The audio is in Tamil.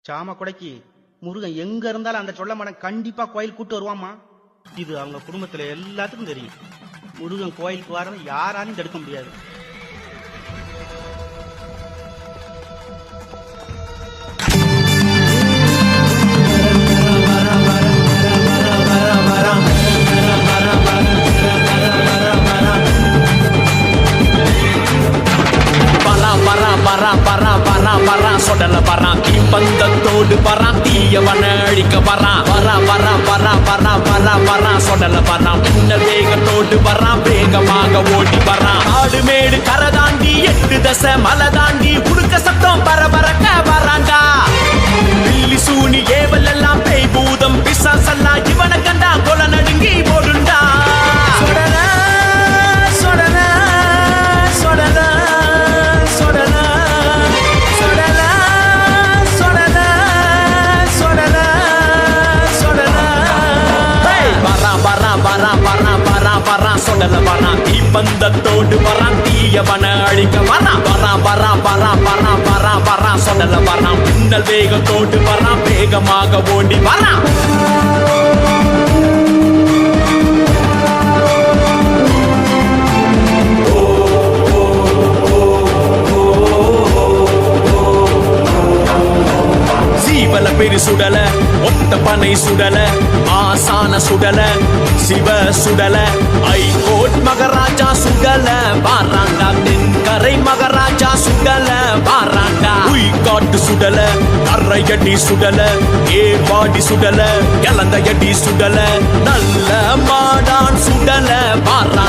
சாம கொடைக்கு முருகன் எங்க இருந்தாலும் அந்த சொல்ல மனம் கண்டிப்பா கோயில் கூட்டு வருவாமா. இது அவங்க குடும்பத்துல எல்லாத்துக்கும் தெரியும். முருகன் கோயிலுக்கு வரதை யாராலையும் தடுக்க முடியாது. சொடல வரான் தீப்பந்தத்தோடு வரான் தீயவன அழிக்க வரான் வரான் சொடல வரான் பின்ன வேகத்தோடு வரான் வேகமாக ஓடி வரான் ஆடு மேடு கரை தாண்டி 8 தசை மலை தாண்டி உடுக்க சத்தம் பரபரக்க வராண்டா பில்லி சூனி ஏவல் எல்லாம் பேய் பூதம் பிசாஸ் எல்லாம் இவனை கண்டா கொல நடுங்கி ஓடுண்டா சொடல சொடல சொடல சொடல சொடல வரான் தீப்பந்தத்தோடு வரான் தீயவன அழிக்க வரான் சொடல வரான் பின்னல் வேகத்தோடு வரான் வேகமாக ஓடி வரான் சீவல பெரு சுடல ஒத்த பனை சுடல ஆசான சுடல சிவ சுடல ஐகோட் மகராஜா சுடல பாராண்டா தென்கரை மகராஜா சுடல பாராண்டா உய்காட்டு சுடல கரையடி சுடல ஏவாடி சுடல இளந்தையடி சுடல நல்ல மாடான் சுடல பாரா